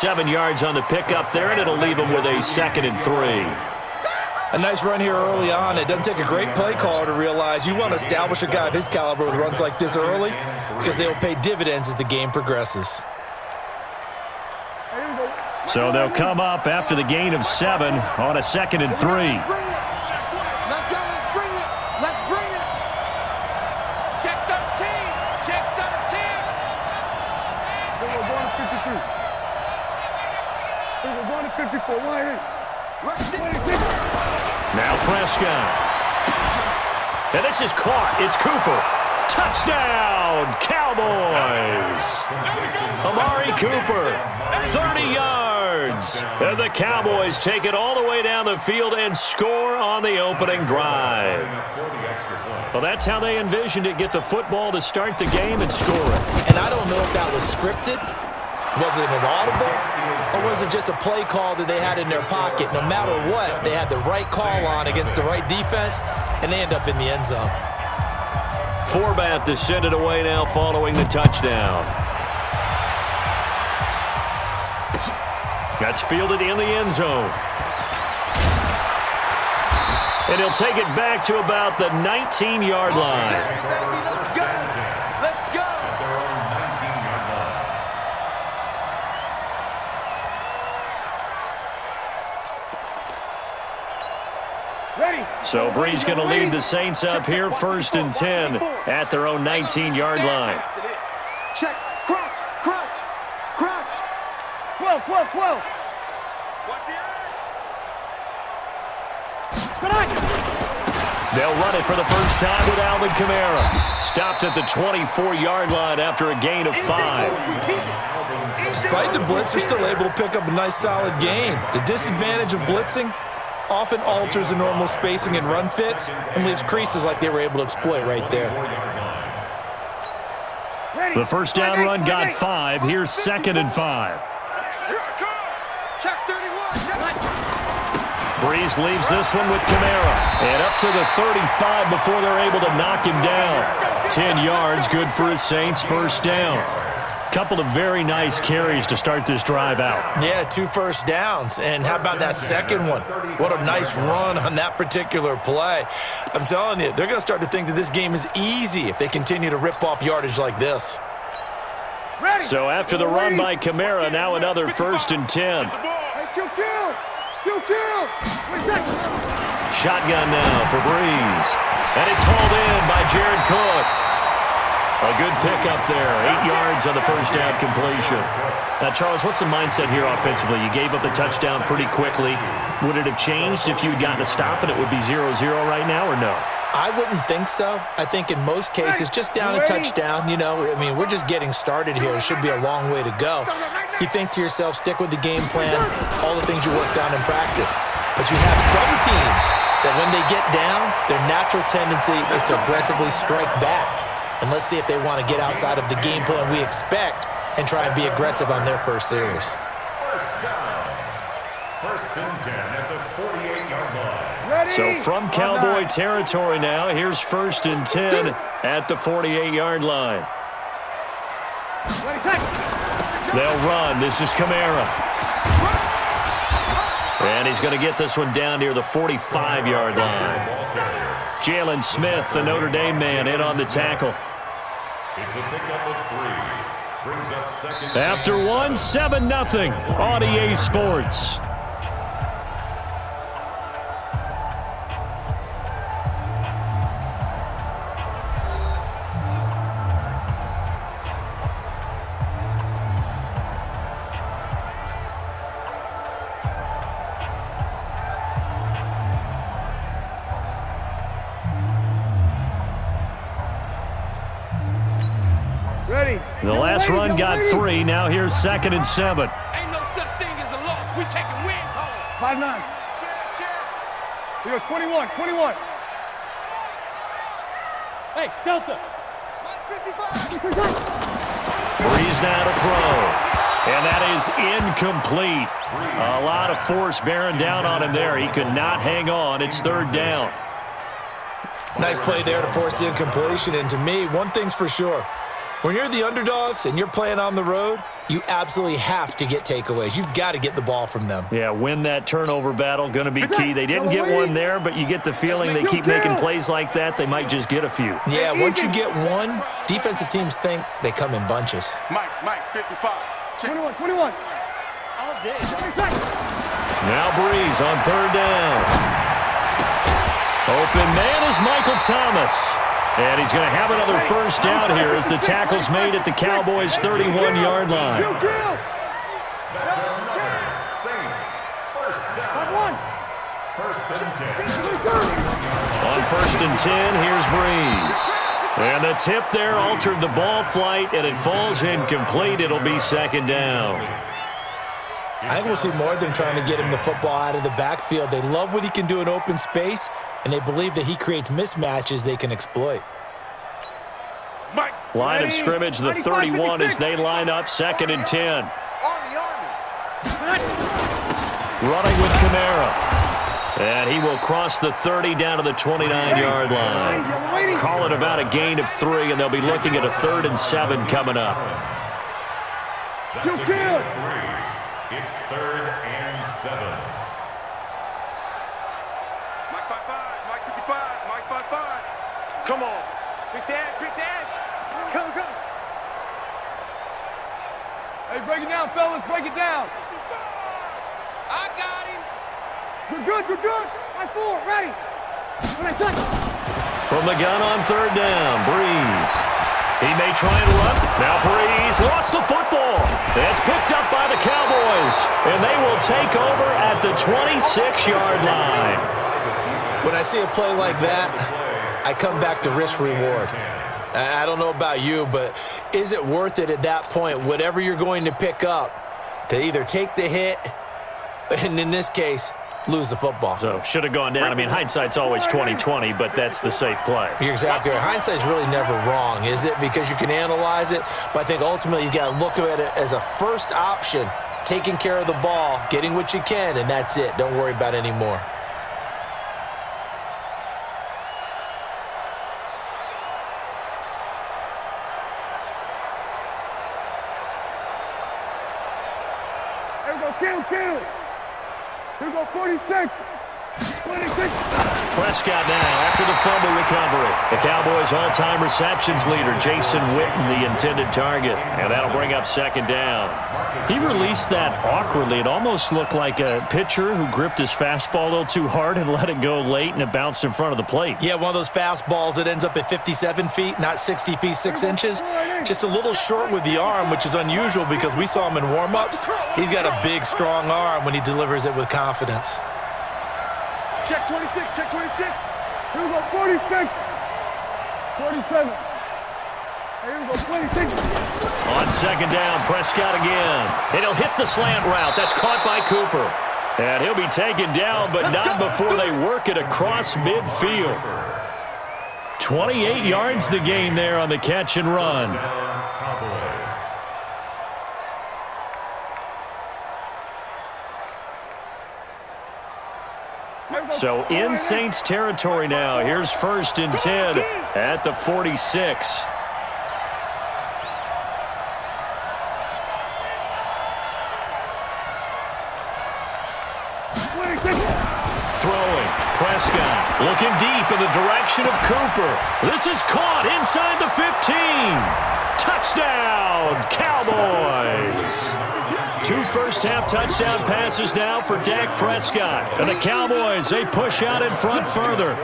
7 yards on the pickup there, and it'll leave him with a 2nd and 3. A nice run here early on. It doesn't take a great play caller to realize you want to establish a guy of his caliber with runs like this early because they will pay dividends as the game progresses. So they'll come up after the gain of 7 on a 2nd and 3. Let's go, let's bring it. Let's bring it. Check 13. Check 13. We're going to 53. We're going to 54. Why? Now Prescott. And this is caught. It's Cooper. Touchdown, Cowboys. Amari Cooper, 30 yards. And the Cowboys take it all the way down the field and score on the opening drive. Well, that's how they envisioned it. Get the football to start the game and score it. And I don't know if that was scripted. Was it an audible? Or was it just a play call that they had in their pocket? No matter what, they had the right call on against the right defense, and they end up in the end zone. Forbath to send it away now following the touchdown. That's fielded in the end zone. And he'll take it back to about the 19-yard line. Let's go. Let's go. Ready. So Brees going to lead the Saints up here, 1st and 10 at their own 19-yard line. Check. Crouch. Crouch. Crouch. 12, 12, 12. What's the They'll run it for the first time with Alvin Kamara. Stopped at the 24-yard line after a gain of 5. Despite the blitz, they're still able to pick up a nice, solid gain. The disadvantage of blitzing often alters the normal spacing and run fits and leaves creases like they were able to exploit right there. The first down run got 5. Here's 2nd and 5. Check 31. Brees leaves this one with Kamara. And up to the 35 before they're able to knock him down. 10 yards, good for his Saints, first down. Couple of very nice carries to start this drive out. Yeah, 2 first downs. And how about that second one? What a nice run on that particular play. I'm telling you, they're going to start to think that this game is easy if they continue to rip off yardage like this. So after the run by Kamara, now another 1st and 10. Hey, kill. Shotgun now for Brees. And it's hauled in by Jared Cook. A good pickup there. 8 yards on the first down completion. Now, Charles, what's the mindset here offensively? You gave up the touchdown pretty quickly. Would it have changed if you had gotten a stop and it would be 0-0 right now, or no? I wouldn't think so. I think in most cases, just down a touchdown, we're just getting started here. It should be a long way to go. You think to yourself, stick with the game plan, all the things you worked on in practice. But you have some teams that when they get down, their natural tendency is to aggressively strike back. And let's see if they want to get outside of the game plan we expect and try and be aggressive on their first series. First down. 1st and 10 at the 48-yard line. Ready. So from Cowboy territory now, here's 1st and 10 at the 48-yard line. They'll run. This is Kamara. And he's going to get this one down near the 45-yard line. Jalen Smith, the Notre Dame man, in on the tackle. It's a pickup of 3. Brings up 2nd. After 1, 7-0 on EA Sports. The last run got 3. Now here's 2nd and 7. Ain't no such thing as a loss. We taking wins home. 5-9. We got 21. Hey, Delta. Brees now to throw. And that is incomplete. A lot of force bearing down on him there. He could not hang on. It's 3rd down. Nice play there to force the incompletion. And to me, one thing's for sure. When you're the underdogs and you're playing on the road, you absolutely have to get takeaways. You've got to get the ball from them. Yeah, win that turnover battle, going to be key. They didn't get one there, but you get the feeling they keep making plays like that, they might just get a few. Yeah, once you get one, defensive teams think they come in bunches. Mike, 55. Check. 21. All day. Now Breeze on third down. Open man is Michael Thomas. And he's going to have another first down here as the tackle's made at the Cowboys' 31-yard line. Saints, first down. First and 10. On first and 10, here's Breeze. And the tip there altered the ball flight, and it falls incomplete. It'll be second down. I think we'll see more of them trying to get him the football out of the backfield. They love what he can do in open space, and they believe that he creates mismatches they can exploit. Line of scrimmage, the 31 as they line up, second and 10. Running with Kamara. And he will cross the 30 down to the 29-yard line. Call it about a gain of 3, and they'll be looking at a 3rd and 7 coming up. That's a gain of 3. It's 3rd and 7. Mike 55, Mike 55, Mike 55. Come on. Quick dash. Go. Hey, break it down, fellas. Break it down. I got him. We're good. Line 4, ready. When I touch. From the gun on third down, Breeze. He may try and run. Now Breeze lost the football. It's picked up by the Cowboys, and they will take over at the 26-yard line. When I see a play like that, I come back to risk-reward. I don't know about you, but is it worth it at that point, whatever you're going to pick up, to either take the hit, and in this case, lose the football? So, should have gone down. I mean, hindsight's always 20/20, but that's the safe play. You're exactly right. Hindsight's really never wrong, is it? Because you can analyze it, but I think ultimately you got to look at it as a first option, taking care of the ball, getting what you can, and that's it. Don't worry about any more. Kill. Here we go, 46. 26. Prescott now after the fumble recovery. The Cowboys' all-time receptions leader, Jason Witten, the intended target. And that'll bring up second down. He released that awkwardly. It almost looked like a pitcher who gripped his fastball a little too hard and let it go late, and it bounced in front of the plate. Yeah, one of those fastballs that ends up at 57 feet, not 60 feet, 6 inches. Just a little short with the arm, which is unusual because we saw him in warm-ups. He's got a big, strong arm when he delivers it with confidence. Check 26. Here we go, 46. 47. Here we go, 26. On second down, Prescott again. And he'll hit the slant route. That's caught by Cooper. And he'll be taken down, but not before they work it across midfield. 28 yards the gain there on the catch and run. So in Saints territory now. Here's first and 10 at the 46. Throwing. Prescott looking deep in the direction of Cooper. This is caught inside the 15. Touchdown, Cowboys. 2 first-half touchdown passes now for Dak Prescott. And the Cowboys, they push out in front further.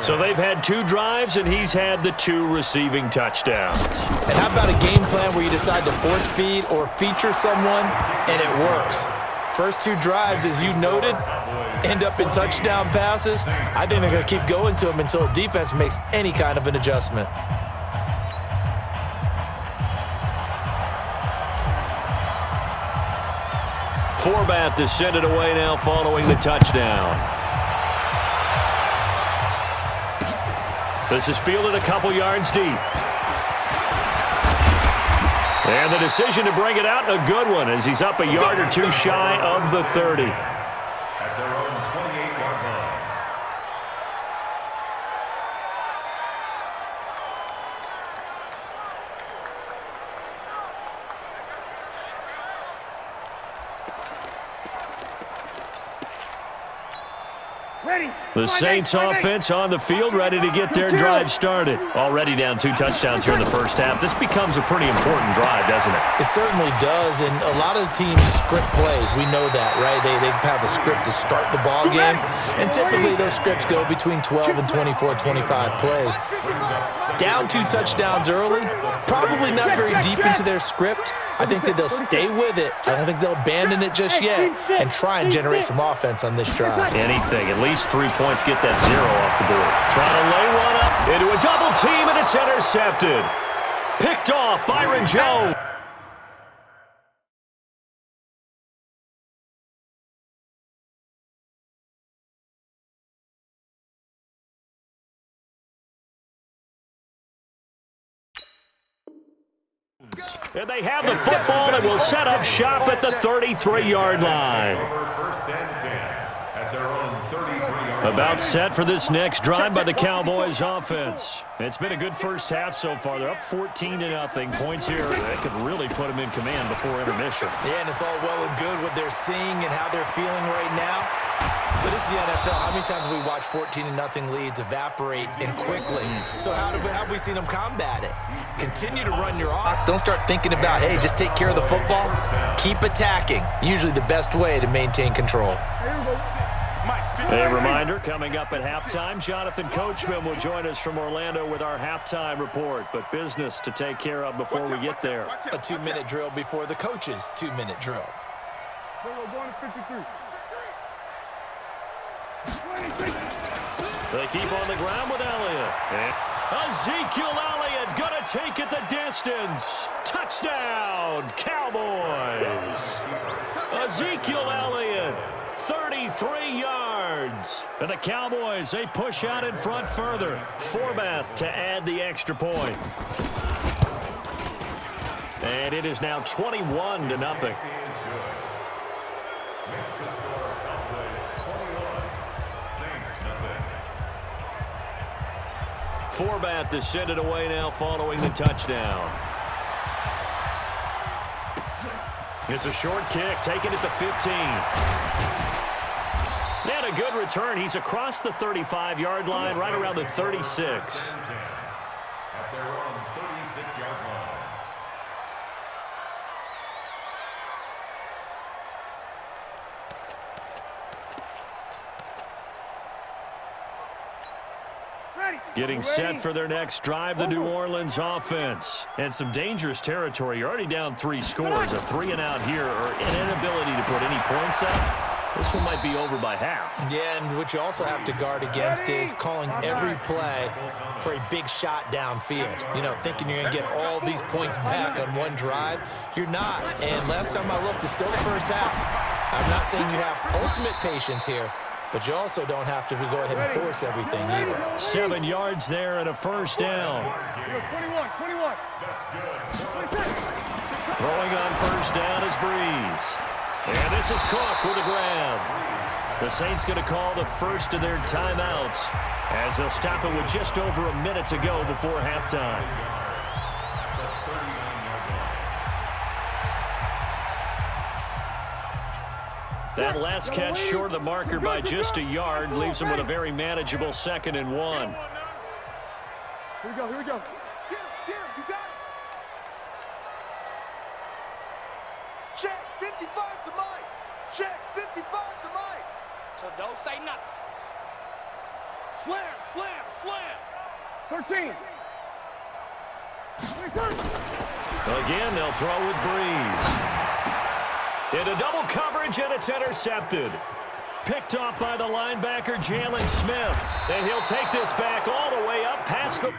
So they've had 2 drives, and he's had the 2 receiving touchdowns. And how about a game plan where you decide to force feed or feature someone, and it works? First 2 drives, as you noted, end up in touchdown passes. I think they're going to keep going to them until a defense makes any kind of an adjustment. Forbath to send it away now following the touchdown. This is fielded a couple yards deep. And the decision to bring it out, a good one, as he's up a yard or 2 shy of the 30. At their own 28-yard line. The Saints offense on the field, ready to get their drive started. Already down 2 touchdowns here in the first half. This becomes a pretty important drive, doesn't it? It certainly does, and a lot of the teams script plays. We know that, right? They have a script to start the ball game, and typically those scripts go between 12 and 24, 25 plays. Down 2 touchdowns early, probably not very deep into their script. I think that they'll stay with it. I don't think they'll abandon it just yet and try and generate some offense on this drive. Anything. At least 3 points, get that 0 off the board. Trying to lay one up into a double team, and it's intercepted. Picked off Byron Jones. And they have the football and will set up shop at the 33-yard line. First and 10 at their own 33-yard line. About set for this next drive by the Cowboys offense. It's been a good first half so far. They're up 14-0. Points here that could really put them in command before intermission. Yeah, and it's all well and good what they're seeing and how they're feeling right now. But this is the NFL. How many times have we watched 14-0 leads evaporate and quickly? So how have we seen them combat it? Continue to run your offense. Don't start thinking about, hey, just take care of the football. Keep attacking. Usually the best way to maintain control. A reminder, coming up at halftime, Jonathan Coachman will join us from Orlando with our halftime report. But business to take care of before we get there. A 2-minute drill before the coach's 2-minute drill. They keep on the ground with Elliott. Ezekiel Elliott gonna take it the distance. Touchdown, Cowboys. Ezekiel Elliott, 33 yards. And the Cowboys, they push out in front further. Forbath to add the extra point. And it is now 21-0. Makes the score Cowboys 21, Saints nothing. Forbath to send it away now following the touchdown. It's a short kick, taking it to 15. And a good return. He's across the 35-yard line, right around the 36. At their own 36-yard line. Getting set for their next drive, the New Orleans offense. And some dangerous territory. You're already down 3 scores. A 3-and-out here, or an inability to put any points up. This one might be over by half. Yeah, and what you also have to guard against is calling every play for a big shot downfield. You know, thinking you're going to get all these points back on one drive. You're not. And last time I looked, it's still the first half. I'm not saying you have ultimate patience here, but you also don't have to go ahead and force everything either. 7 yards there and a first down. 21. Throwing on first down is Breeze. And this is Cook with a grab. The Saints going to call the first of their timeouts as they'll stop it with just over a minute to go before halftime. That last catch short of the marker by just a yard leaves them with a very manageable 2nd and 1. Here we go. Get him, you got it. Check 55 to Mike. Check 55 to Mike. So don't say nothing. Slam. 13. 23. Again, they'll throw with Breeze. Into double coverage, and it's intercepted. Picked off by the linebacker, Jalen Smith. And he'll take this back all the way up past the